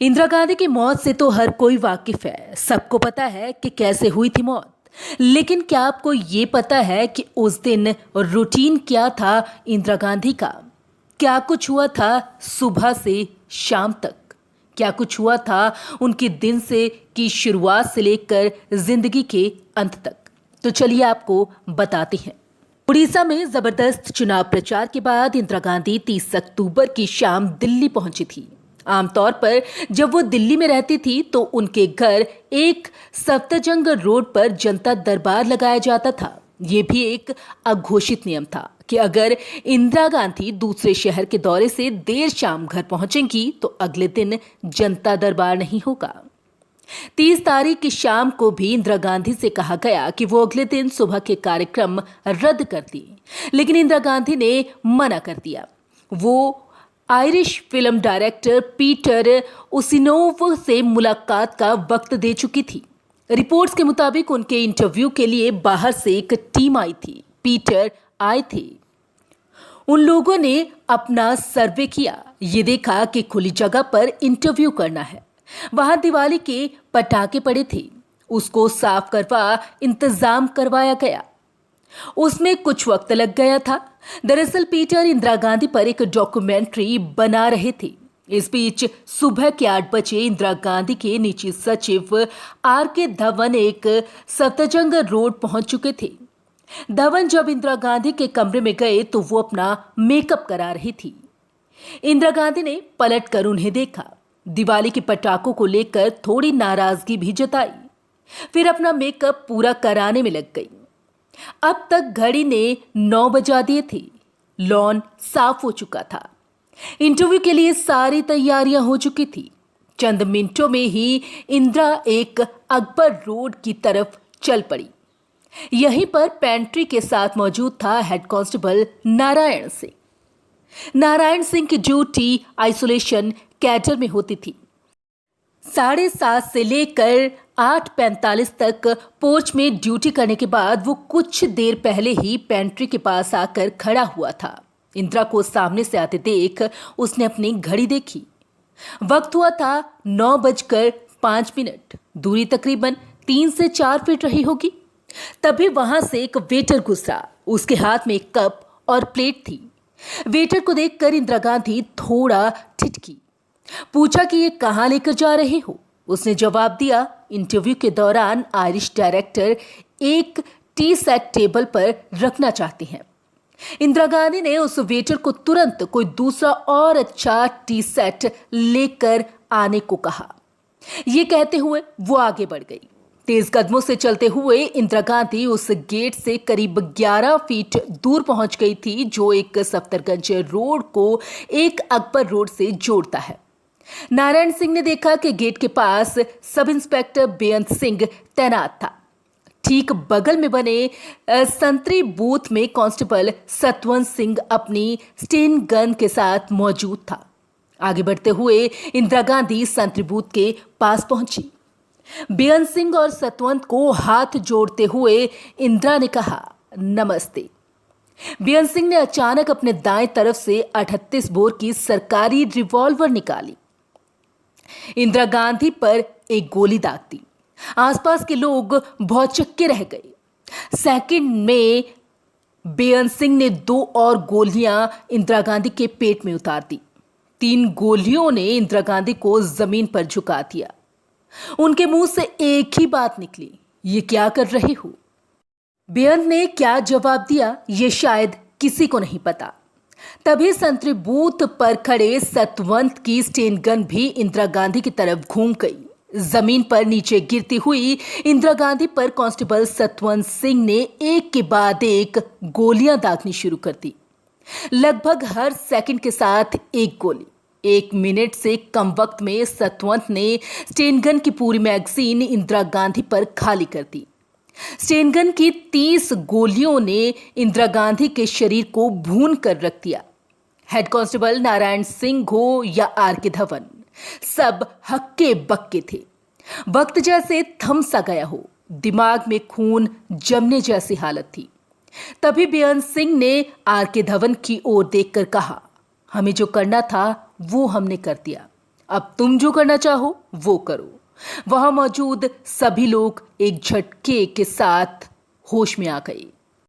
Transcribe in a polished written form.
इंदिरा गांधी की मौत से तो हर कोई वाकिफ है। सबको पता है कि कैसे हुई थी मौत। लेकिन क्या आपको ये पता है कि उस दिन रूटीन क्या था इंदिरा गांधी का? क्या कुछ हुआ था सुबह से शाम तक? क्या कुछ हुआ था उनके दिन से की शुरुआत से लेकर जिंदगी के अंत तक? तो चलिए आपको बताते हैं। उड़ीसा में जबरदस्त चुनाव प्रचार के बाद इंदिरा गांधी 30 अक्टूबर की शाम दिल्ली पहुंची थी। आमतौर पर जब वो दिल्ली में रहती थी तो उनके घर एक सफ्दरजंग रोड पर जनता दरबार लगाया जाता था। ये भी एक अघोषित नियम था कि अगर इंदिरा गांधी दूसरे शहर के दौरे से देर शाम घर पहुंचेंगी तो अगले दिन जनता दरबार नहीं होगा। 30 तारीख की शाम को भी इंदिरा गांधी से कहा गया कि वो अगले दिन सुबह के कार्यक्रम रद्द कर दिए, लेकिन इंदिरा गांधी ने मना कर दिया। वो आयरिश फिल्म डायरेक्टर पीटर उसिनोव से मुलाकात का वक्त दे चुकी थी। रिपोर्ट्स के मुताबिक उनके इंटरव्यू के लिए बाहर से एक टीम आई थी। पीटर आए थे। उन लोगों ने अपना सर्वे किया, ये देखा कि खुली जगह पर इंटरव्यू करना है। वहां दिवाली के पटाखे पड़े थे, उसको साफ करवा इंतजाम करवाया गया। उसमें कुछ वक्त लग गया था। दरअसल पीटर इंदिरा गांधी पर एक डॉक्यूमेंट्री बना रहे थे। इस बीच सुबह के 8 बजे इंदिरा गांधी के निजी सचिव आर.के. धवन एक सफ्दरजंग रोड पहुंच चुके थे। धवन जब इंदिरा गांधी के कमरे में गए तो वो अपना मेकअप करा रही थी। इंदिरा गांधी ने पलट कर उन्हें देखा। दिवाली के पटाखों को लेकर थोड़ी नाराजगी भी जताई। फिर अपना मेकअप पूरा कराने में लग गई। अब तक घड़ी ने 9 बजा दिए थे। लॉन साफ हो चुका था। इंटरव्यू के लिए सारी तैयारियां हो चुकी थी। चंद मिनटों में ही इंदिरा एक अकबर रोड की तरफ चल पड़ी। यहीं पर पेंट्री के साथ मौजूद था हेड कांस्टेबल नारायण सिंह। नारायण सिंह की ड्यूटी आइसोलेशन कैडर में होती थी। 7:30 से लेकर 8:45 तक पोर्च में ड्यूटी करने के बाद वो कुछ देर पहले ही पेंट्री के पास आकर खड़ा हुआ था। इंदिरा को सामने से आते देख उसने अपनी घड़ी देखी। वक्त हुआ था 9:05। दूरी तकरीबन 3 से 4 फीट रही होगी। तभी वहां से एक वेटर गुजरा। उसके हाथ में एक कप और प्लेट थी। वेटर को देखकर इंदिरा गांधी थोड़ा ठिठकी। पूछा कि ये कहां लेकर जा रहे हो? उसने जवाब दिया, इंटरव्यू के दौरान आयरिश डायरेक्टर एक टी सेट टेबल पर रखना चाहते हैं। इंदिरा गांधी ने उस वेटर को तुरंत कोई दूसरा और अच्छा टी सेट लेकर आने को कहा। यह कहते हुए वो आगे बढ़ गई। तेज कदमों से चलते हुए इंदिरा गांधी उस गेट से करीब 11 फीट दूर पहुंच गई थी जो एक सफ्दरगंज रोड को एक अकबर रोड से जोड़ता है। नारायण सिंह ने देखा कि गेट के पास सब इंस्पेक्टर बेअंत सिंह तैनात था। ठीक बगल में बने संतरी बूथ में कांस्टेबल सतवंत सिंह अपनी स्टेन गन के साथ मौजूद था। आगे बढ़ते हुए इंदिरा गांधी संतरी बूथ के पास पहुंची। बेअंत सिंह और सतवंत को हाथ जोड़ते हुए इंदिरा ने कहा, नमस्ते। बेअंत सिंह ने अचानक अपने दाएं तरफ से 38 बोर की सरकारी रिवॉल्वर निकाली। इंदिरा गांधी पर एक गोली दाग दी। आसपास के लोग भौचक्के रह गए। सेकंड में बेअंत सिंह ने 2 और गोलियां इंदिरा गांधी के पेट में उतार दी। 3 गोलियों ने इंदिरा गांधी को जमीन पर झुका दिया। उनके मुंह से एक ही बात निकली, ये क्या कर रहे हो? बेअंत ने क्या जवाब दिया ये शायद किसी को नहीं पता। तभी संतरी बूथ पर खड़े सतवंत की स्टेन गन भी इंदिरा गांधी की तरफ घूम गई। जमीन पर नीचे गिरती हुई इंदिरा गांधी पर कांस्टेबल सतवंत सिंह ने एक के बाद एक गोलियां दागनी शुरू कर दी। लगभग हर सेकंड के साथ एक गोली। 1 मिनट से कम वक्त में सतवंत ने स्टेन गन की पूरी मैगजीन इंदिरा गांधी पर खाली कर दी। स्टेन गन की 30 गोलियों ने इंदिरा गांधी के शरीर को भून कर रख दिया। हेड कांस्टेबल नारायण सिंह हो या आर.के. धवन, सब हक्के बक्के थे। वक्त जैसे थम सा गया हो। दिमाग में खून जमने जैसी हालत थी। तभी बेअंत सिंह ने आर.के. धवन की ओर देखकर कहा, हमें जो करना था वो हमने कर दिया। अब तुम जो करना चाहो वो करो। वहां मौजूद सभी लोग एक झटके के साथ होश में आ गए।